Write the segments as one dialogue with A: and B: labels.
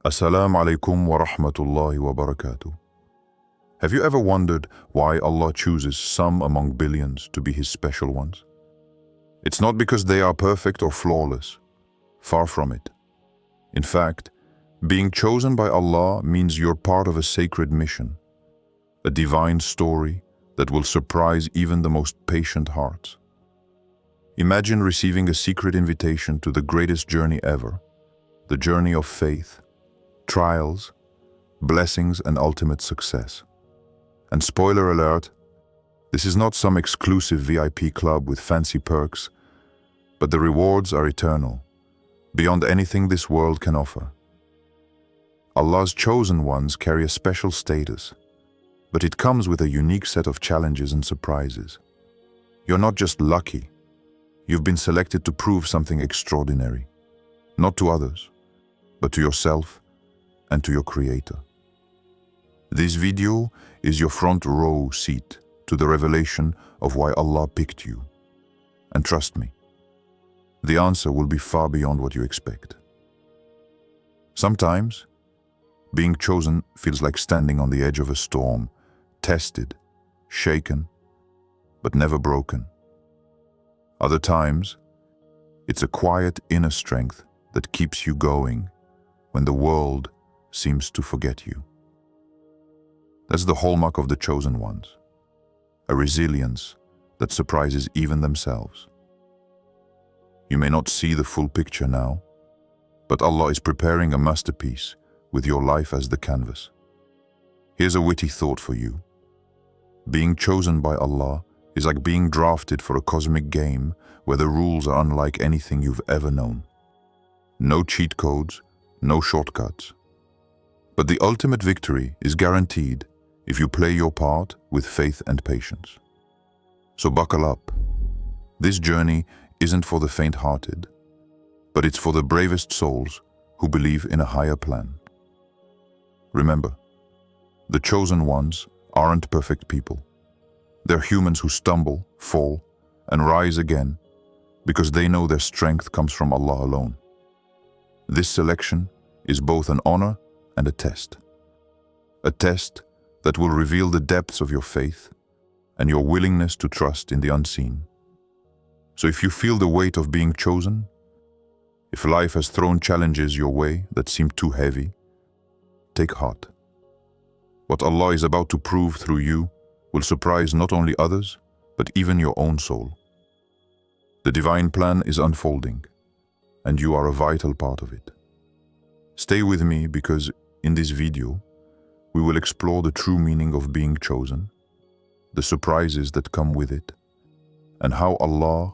A: Assalamu alaikum wa rahmatullahi wa barakatuh. Have you ever wondered why Allah chooses some among billions to be His special ones? It's not because they are perfect or flawless. Far from it. In fact, being chosen by Allah means you're part of a sacred mission, a divine story that will surprise even the most patient hearts. Imagine receiving a secret invitation to the greatest journey ever, the journey of faith, trials, blessings, and ultimate success. And spoiler alert, this is not some exclusive VIP club with fancy perks, but the rewards are eternal, beyond anything this world can offer. Allah's chosen ones carry a special status, but it comes with a unique set of challenges and surprises. You're not just lucky, you've been selected to prove something extraordinary, not to others, but to yourself and to your Creator. This video is your front row seat to the revelation of why Allah picked you. And trust me, the answer will be far beyond what you expect. Sometimes, being chosen feels like standing on the edge of a storm, tested, shaken, but never broken. Other times, it's a quiet inner strength that keeps you going when the world seems to forget you. That's the hallmark of the chosen ones, a resilience that surprises even themselves. You may not see the full picture now, but Allah is preparing a masterpiece with your life as the canvas. Here's a witty thought for you. Being chosen by Allah is like being drafted for a cosmic game where the rules are unlike anything you've ever known. No cheat codes, no shortcuts. But the ultimate victory is guaranteed if you play your part with faith and patience. So buckle up. This journey isn't for the faint-hearted, but it's for the bravest souls who believe in a higher plan. Remember, the chosen ones aren't perfect people. They're humans who stumble, fall, and rise again because they know their strength comes from Allah alone. This selection is both an honor and a test that will reveal the depths of your faith and your willingness to trust in the unseen. So if you feel the weight of being chosen, if life has thrown challenges your way that seem too heavy, take heart. What Allah is about to prove through you will surprise not only others, but even your own soul. The divine plan is unfolding, and you are a vital part of it. Stay with me because in this video, we will explore the true meaning of being chosen, the surprises that come with it, and how Allah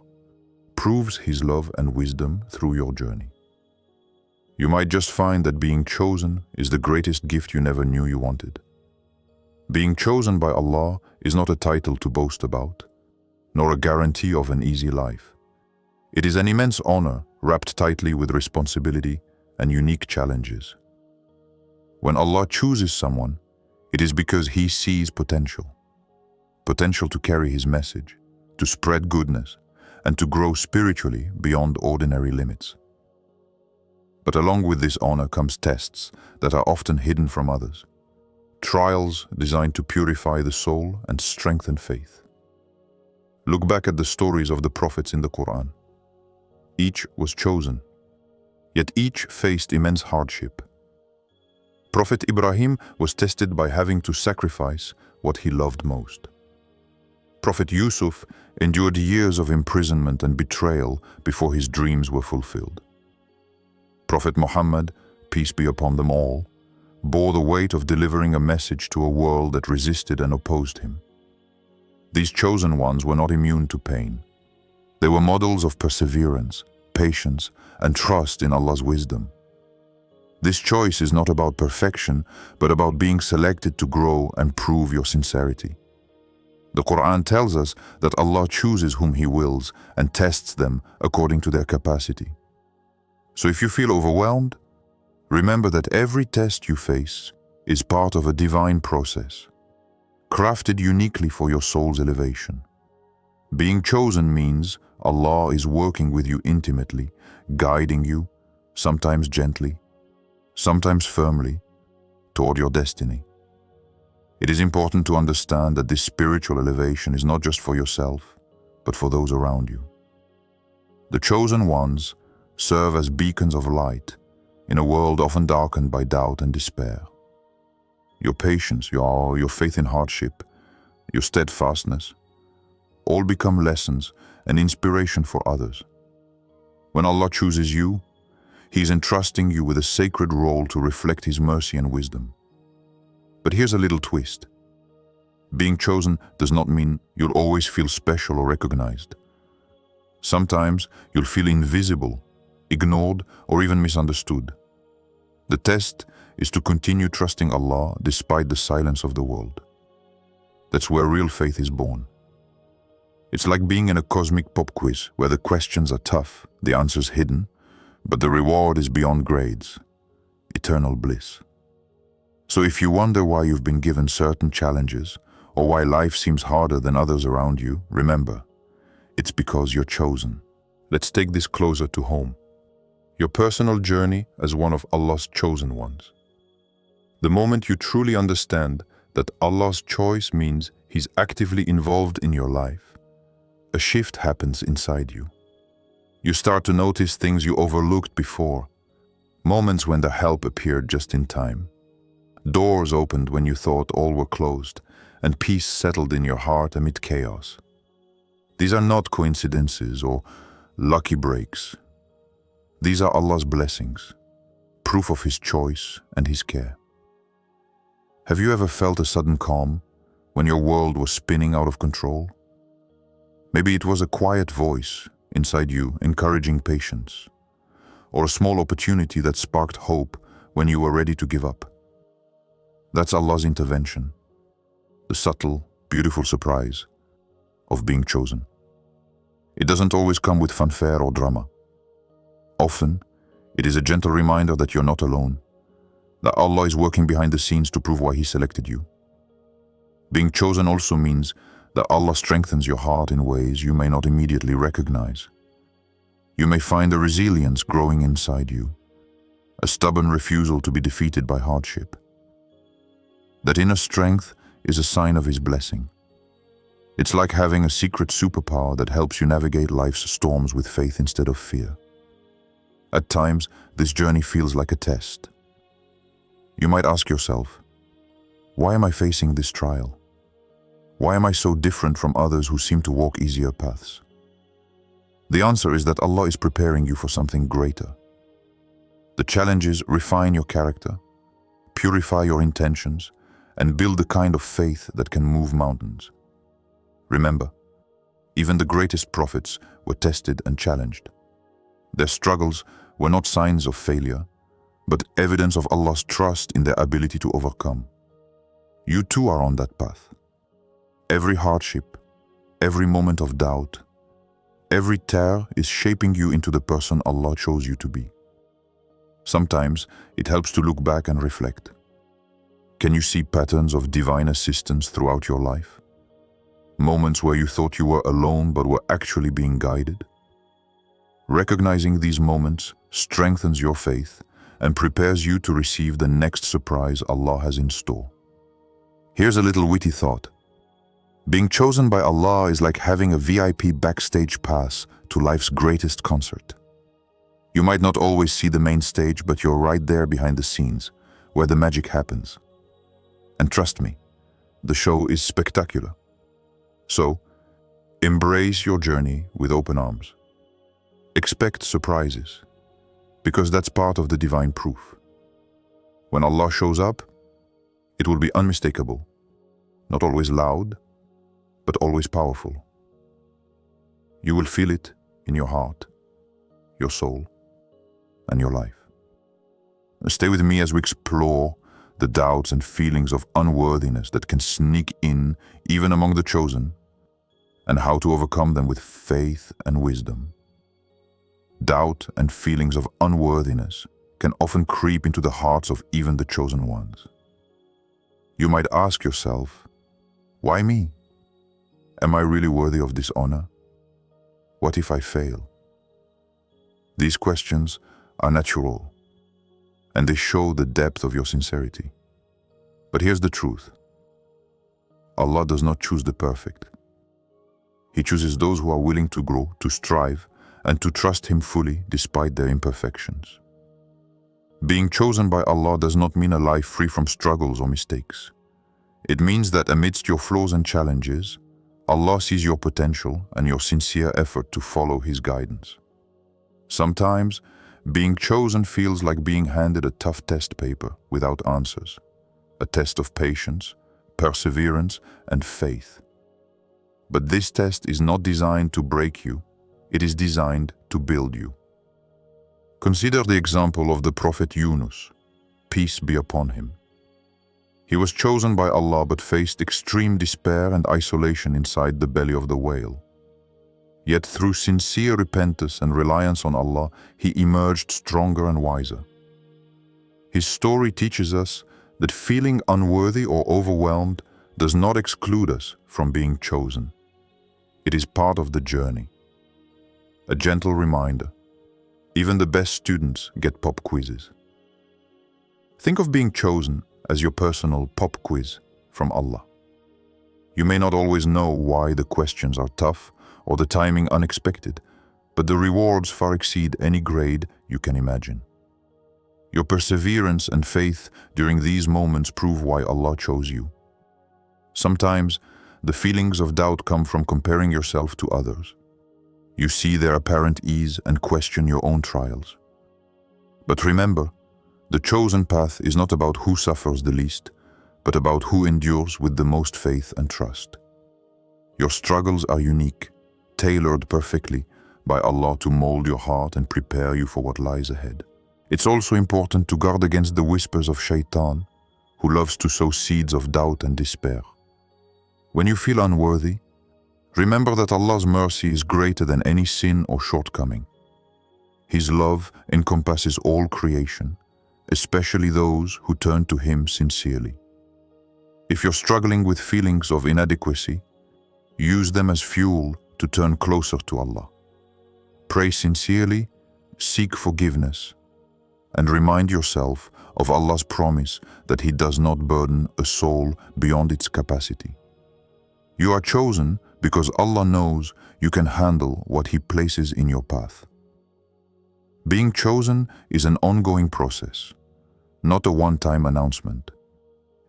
A: proves His love and wisdom through your journey. You might just find that being chosen is the greatest gift you never knew you wanted. Being chosen by Allah is not a title to boast about, nor a guarantee of an easy life. It is an immense honor wrapped tightly with responsibility and unique challenges. When Allah chooses someone, it is because He sees potential to carry His message, to spread goodness, and to grow spiritually beyond ordinary limits. But along with this honor comes tests that are often hidden from others, trials designed to purify the soul and strengthen faith. Look back at the stories of the prophets in the Quran. Each was chosen, yet each faced immense hardship. Prophet Ibrahim was tested by having to sacrifice what he loved most. Prophet Yusuf endured years of imprisonment and betrayal before his dreams were fulfilled. Prophet Muhammad, peace be upon them all, bore the weight of delivering a message to a world that resisted and opposed him. These chosen ones were not immune to pain. They were models of perseverance, patience, and trust in Allah's wisdom. This choice is not about perfection, but about being selected to grow and prove your sincerity. The Quran tells us that Allah chooses whom He wills and tests them according to their capacity. So if you feel overwhelmed, remember that every test you face is part of a divine process, crafted uniquely for your soul's elevation. Being chosen means Allah is working with you intimately, guiding you, sometimes gently, sometimes firmly, toward your destiny. It is important to understand that this spiritual elevation is not just for yourself, but for those around you. The chosen ones serve as beacons of light in a world often darkened by doubt and despair. Your patience, your faith in hardship, your steadfastness, all become lessons and inspiration for others. When Allah chooses you, He is entrusting you with a sacred role to reflect His mercy and wisdom. But here's a little twist. Being chosen does not mean you'll always feel special or recognized. Sometimes you'll feel invisible, ignored, or even misunderstood. The test is to continue trusting Allah despite the silence of the world. That's where real faith is born. It's like being in a cosmic pop quiz where the questions are tough, the answers hidden, but the reward is beyond grades, eternal bliss. So if you wonder why you've been given certain challenges, or why life seems harder than others around you, remember, it's because you're chosen. Let's take this closer to home. Your personal journey as one of Allah's chosen ones. The moment you truly understand that Allah's choice means He's actively involved in your life, a shift happens inside you. You start to notice things you overlooked before, moments when the help appeared just in time. Doors opened when you thought all were closed, and peace settled in your heart amid chaos. These are not coincidences or lucky breaks. These are Allah's blessings, proof of His choice and His care. Have you ever felt a sudden calm when your world was spinning out of control? Maybe it was a quiet voice inside you encouraging patience, or a small opportunity that sparked hope when you were ready to give up. That's Allah's intervention, the subtle, beautiful surprise of being chosen. It doesn't always come with fanfare or drama. Often, it is a gentle reminder that you're not alone, that Allah is working behind the scenes to prove why He selected you. Being chosen also means that Allah strengthens your heart in ways you may not immediately recognize. You may find a resilience growing inside you, a stubborn refusal to be defeated by hardship. That inner strength is a sign of His blessing. It's like having a secret superpower that helps you navigate life's storms with faith instead of fear. At times, this journey feels like a test. You might ask yourself, why am I facing this trial? Why am I so different from others who seem to walk easier paths? The answer is that Allah is preparing you for something greater. The challenges refine your character, purify your intentions, and build the kind of faith that can move mountains. Remember, even the greatest prophets were tested and challenged. Their struggles were not signs of failure, but evidence of Allah's trust in their ability to overcome. You too are on that path. Every hardship, every moment of doubt, every tear is shaping you into the person Allah chose you to be. Sometimes it helps to look back and reflect. Can you see patterns of divine assistance throughout your life? Moments where you thought you were alone but were actually being guided? Recognizing these moments strengthens your faith and prepares you to receive the next surprise Allah has in store. Here's a little witty thought. Being chosen by Allah is like having a VIP backstage pass to life's greatest concert. You might not always see the main stage, but you're right there behind the scenes, where the magic happens. And trust me, the show is spectacular. So, embrace your journey with open arms. Expect surprises, because that's part of the divine proof. When Allah shows up, it will be unmistakable, not always loud, but always powerful. You will feel it in your heart, your soul, and your life. Stay with me as we explore the doubts and feelings of unworthiness that can sneak in even among the chosen, and how to overcome them with faith and wisdom. Doubt and feelings of unworthiness can often creep into the hearts of even the chosen ones. You might ask yourself, why me? Am I really worthy of this honor? What if I fail? These questions are natural, and they show the depth of your sincerity. But here's the truth. Allah does not choose the perfect. He chooses those who are willing to grow, to strive, and to trust Him fully despite their imperfections. Being chosen by Allah does not mean a life free from struggles or mistakes. It means that amidst your flaws and challenges, Allah sees your potential and your sincere effort to follow His guidance. Sometimes, being chosen feels like being handed a tough test paper without answers, a test of patience, perseverance, and faith. But this test is not designed to break you, it is designed to build you. Consider the example of the Prophet Yunus, peace be upon him. He was chosen by Allah but faced extreme despair and isolation inside the belly of the whale. Yet through sincere repentance and reliance on Allah, he emerged stronger and wiser. His story teaches us that feeling unworthy or overwhelmed does not exclude us from being chosen. It is part of the journey. A gentle reminder, even the best students get pop quizzes. Think of being chosen as your personal pop quiz from Allah. You may not always know why the questions are tough or the timing unexpected, but the rewards far exceed any grade you can imagine. Your perseverance and faith during these moments prove why Allah chose you. Sometimes, the feelings of doubt come from comparing yourself to others. You see their apparent ease and question your own trials. But remember, the chosen path is not about who suffers the least, but about who endures with the most faith and trust. Your struggles are unique, tailored perfectly by Allah to mold your heart and prepare you for what lies ahead. It's also important to guard against the whispers of Shaitan, who loves to sow seeds of doubt and despair. When you feel unworthy, remember that Allah's mercy is greater than any sin or shortcoming. His love encompasses all creation, especially those who turn to Him sincerely. If you're struggling with feelings of inadequacy, use them as fuel to turn closer to Allah. Pray sincerely, seek forgiveness, and remind yourself of Allah's promise that He does not burden a soul beyond its capacity. You are chosen because Allah knows you can handle what He places in your path. Being chosen is an ongoing process, not a one-time announcement.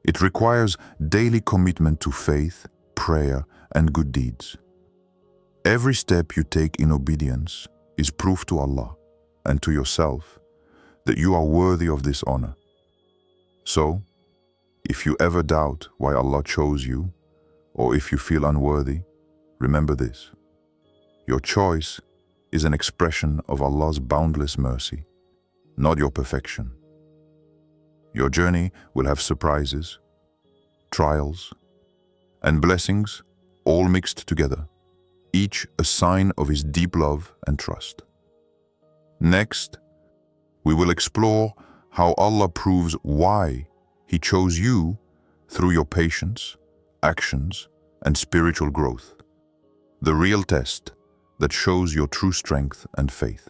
A: It requires daily commitment to faith, prayer, and good deeds. Every step you take in obedience is proof to Allah and to yourself that you are worthy of this honor. So, if you ever doubt why Allah chose you, or if you feel unworthy, remember this. Your choice is an expression of Allah's boundless mercy, not your perfection. Your journey will have surprises, trials, and blessings all mixed together, each a sign of His deep love and trust. Next, we will explore how Allah proves why He chose you through your patience, actions, and spiritual growth. The real test that shows your true strength and faith.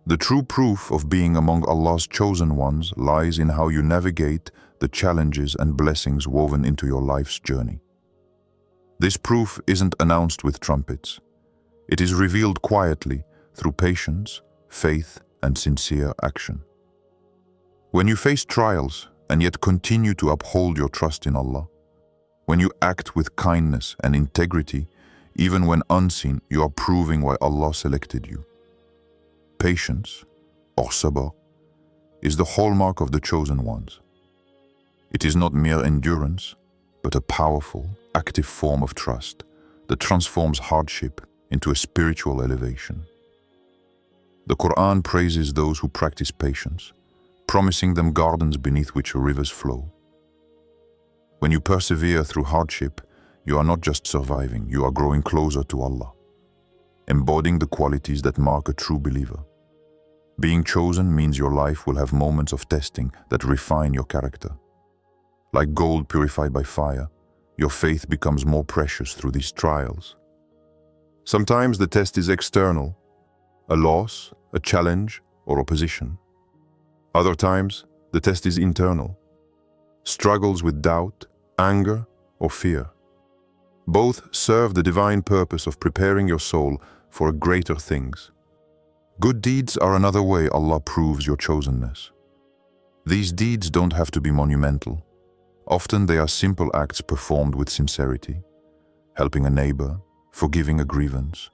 A: The true proof of being among Allah's chosen ones lies in how you navigate the challenges and blessings woven into your life's journey. This proof isn't announced with trumpets. It is revealed quietly through patience, faith, and sincere action. When you face trials and yet continue to uphold your trust in Allah, when you act with kindness and integrity, even when unseen, you are proving why Allah selected you. Patience, or sabr, is the hallmark of the chosen ones. It is not mere endurance, but a powerful, active form of trust that transforms hardship into a spiritual elevation. The Quran praises those who practice patience, promising them gardens beneath which rivers flow. When you persevere through hardship, you are not just surviving, you are growing closer to Allah, embodying the qualities that mark a true believer. Being chosen means your life will have moments of testing that refine your character. Like gold purified by fire, your faith becomes more precious through these trials. Sometimes the test is external, a loss, a challenge, or opposition. Other times, the test is internal. Struggles with doubt, anger, or fear. Both serve the divine purpose of preparing your soul for greater things. Good deeds are another way Allah proves your chosenness. These deeds don't have to be monumental. Often they are simple acts performed with sincerity. Helping a neighbor, forgiving a grievance,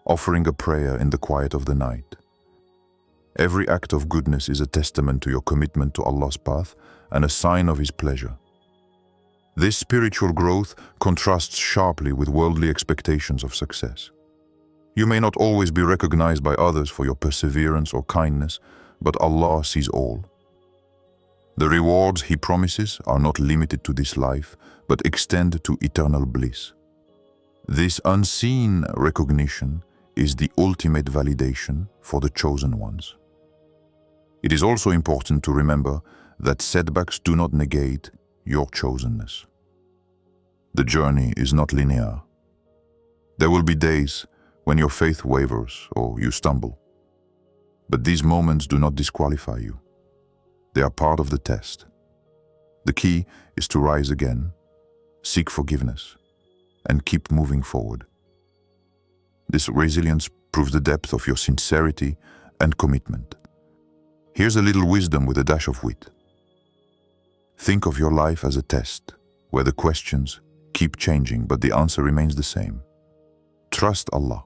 A: offering a prayer in the quiet of the night. Every act of goodness is a testament to your commitment to Allah's path and a sign of His pleasure. This spiritual growth contrasts sharply with worldly expectations of success. You may not always be recognized by others for your perseverance or kindness, but Allah sees all. The rewards He promises are not limited to this life, but extend to eternal bliss. This unseen recognition is the ultimate validation for the chosen ones. It is also important to remember that setbacks do not negate your chosenness. The journey is not linear. There will be days when your faith wavers or you stumble. But these moments do not disqualify you. They are part of the test. The key is to rise again, seek forgiveness, and keep moving forward. This resilience proves the depth of your sincerity and commitment. Here's a little wisdom with a dash of wit. Think of your life as a test, where the questions keep changing, but the answer remains the same. Trust Allah.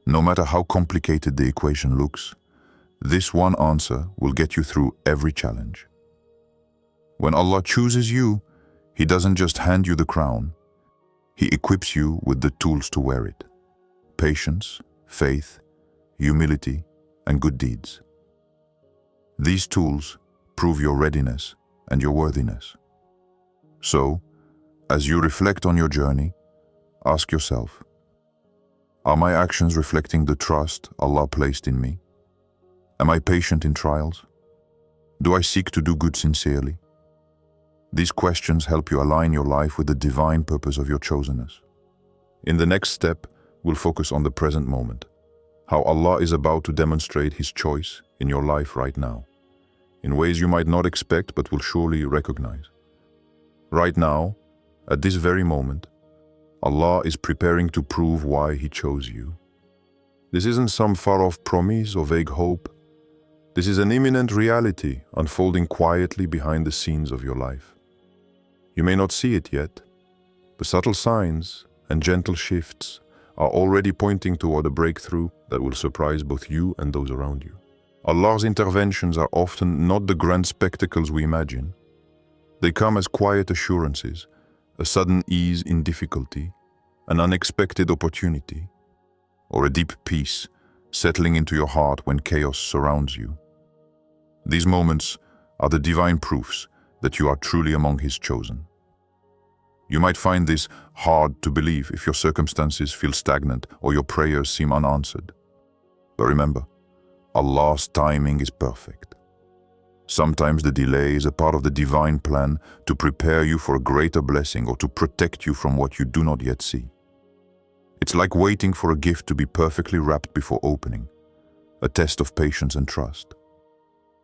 A: No matter how complicated the equation looks, this one answer will get you through every challenge. When Allah chooses you, He doesn't just hand you the crown. He equips you with the tools to wear it. Patience, faith, humility, and good deeds. These tools prove your readiness and your worthiness. So, as you reflect on your journey, ask yourself, are my actions reflecting the trust Allah placed in me? Am I patient in trials? Do I seek to do good sincerely? These questions help you align your life with the divine purpose of your chosenness. In the next step, we'll focus on the present moment, how Allah is about to demonstrate His choice in your life right now, in ways you might not expect but will surely recognize. Right now, at this very moment, Allah is preparing to prove why He chose you. This isn't some far-off promise or vague hope. This is an imminent reality unfolding quietly behind the scenes of your life. You may not see it yet, but subtle signs and gentle shifts are already pointing toward a breakthrough that will surprise both you and those around you. Allah's interventions are often not the grand spectacles we imagine. They come as quiet assurances, a sudden ease in difficulty, an unexpected opportunity, or a deep peace settling into your heart when chaos surrounds you. These moments are the divine proofs that you are truly among His chosen. You might find this hard to believe if your circumstances feel stagnant or your prayers seem unanswered. But remember, Allah's timing is perfect. Sometimes the delay is a part of the divine plan to prepare you for a greater blessing or to protect you from what you do not yet see. It's like waiting for a gift to be perfectly wrapped before opening, a test of patience and trust.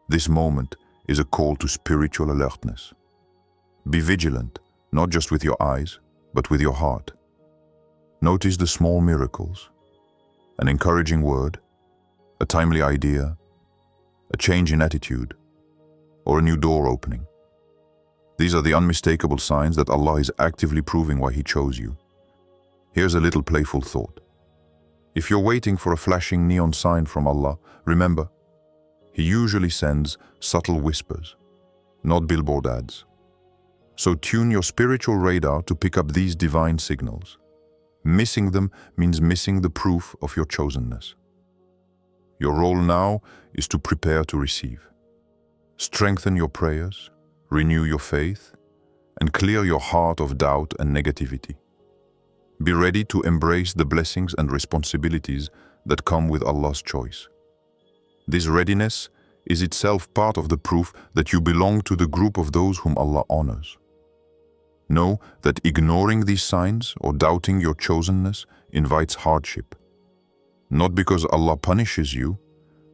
A: This moment is a call to spiritual alertness. Be vigilant, not just with your eyes, but with your heart. Notice the small miracles, an encouraging word, a timely idea, a change in attitude, or a new door opening. These are the unmistakable signs that Allah is actively proving why He chose you. Here's a little playful thought. If you're waiting for a flashing neon sign from Allah, remember, He usually sends subtle whispers, not billboard ads. So tune your spiritual radar to pick up these divine signals. Missing them means missing the proof of your chosenness. Your role now is to prepare to receive. Strengthen your prayers, renew your faith, and clear your heart of doubt and negativity. Be ready to embrace the blessings and responsibilities that come with Allah's choice. This readiness is itself part of the proof that you belong to the group of those whom Allah honors. Know that ignoring these signs or doubting your chosenness invites hardship. Not because Allah punishes you,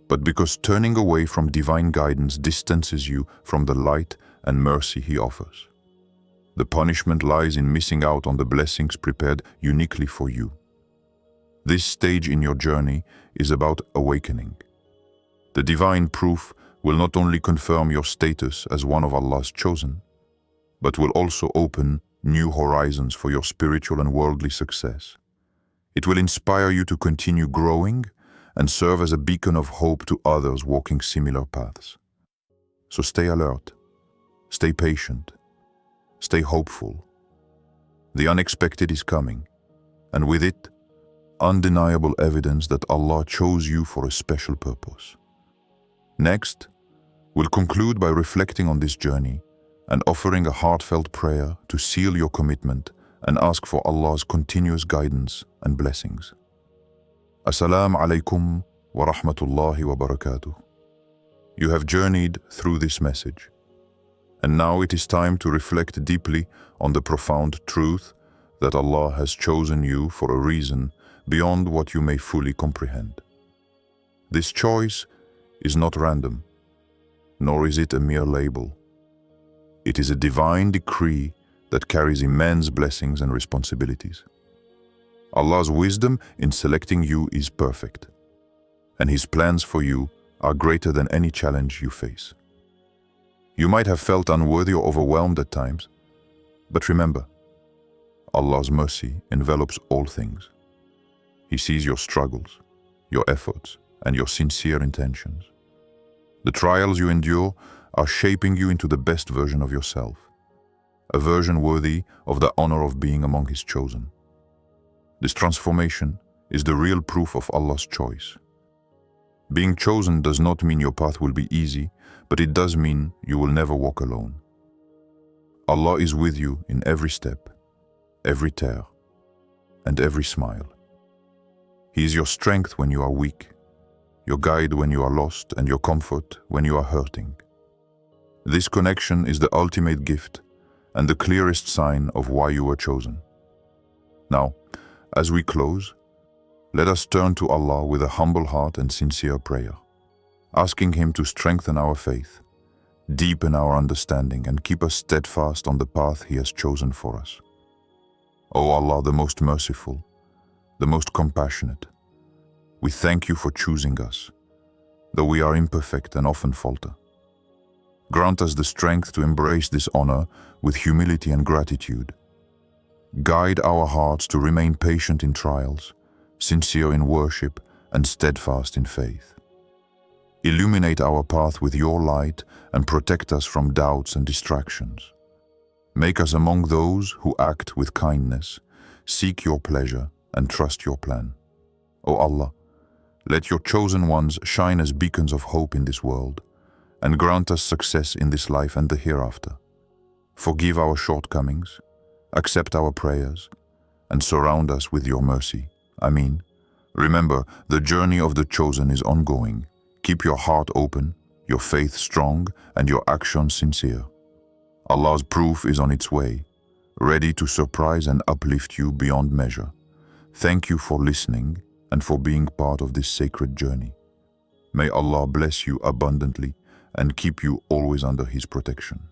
A: but because turning away from divine guidance distances you from the light and mercy He offers. The punishment lies in missing out on the blessings prepared uniquely for you. This stage in your journey is about awakening. The divine proof will not only confirm your status as one of Allah's chosen, but will also open new horizons for your spiritual and worldly success. It will inspire you to continue growing and serve as a beacon of hope to others walking similar paths. So stay alert, stay patient, stay hopeful. The unexpected is coming, and with it, undeniable evidence that Allah chose you for a special purpose. Next, we'll conclude by reflecting on this journey and offering a heartfelt prayer to seal your commitment and ask for Allah's continuous guidance and blessings. Assalamu alaikum wa rahmatullahi wa barakatuh. You have journeyed through this message, and now it is time to reflect deeply on the profound truth that Allah has chosen you for a reason beyond what you may fully comprehend. This choice is not random, nor is it a mere label. It is a divine decree that carries immense blessings and responsibilities. Allah's wisdom in selecting you is perfect, and His plans for you are greater than any challenge you face. You might have felt unworthy or overwhelmed at times, but remember, Allah's mercy envelops all things. He sees your struggles, your efforts, and your sincere intentions. The trials you endure are shaping you into the best version of yourself, a version worthy of the honor of being among His chosen. This transformation is the real proof of Allah's choice. Being chosen does not mean your path will be easy, but it does mean you will never walk alone. Allah is with you in every step, every tear, and every smile. He is your strength when you are weak, your guide when you are lost, and your comfort when you are hurting. This connection is the ultimate gift and the clearest sign of why you were chosen. Now, as we close, let us turn to Allah with a humble heart and sincere prayer, asking Him to strengthen our faith, deepen our understanding, and keep us steadfast on the path He has chosen for us. O Allah, the most merciful, the most compassionate, we thank You for choosing us, though we are imperfect and often falter. Grant us the strength to embrace this honor with humility and gratitude. Guide our hearts to remain patient in trials, sincere in worship, and steadfast in faith. Illuminate our path with Your light and protect us from doubts and distractions. Make us among those who act with kindness, seek Your pleasure, and trust Your plan. O Allah, let Your chosen ones shine as beacons of hope in this world, and grant us success in this life and the hereafter. Forgive our shortcomings, accept our prayers, and surround us with Your mercy. Ameen. Remember, the journey of the chosen is ongoing. Keep your heart open, your faith strong, and your actions sincere. Allah's proof is on its way, ready to surprise and uplift you beyond measure. Thank you for listening and for being part of this sacred journey. May Allah bless you abundantly and keep you always under His protection.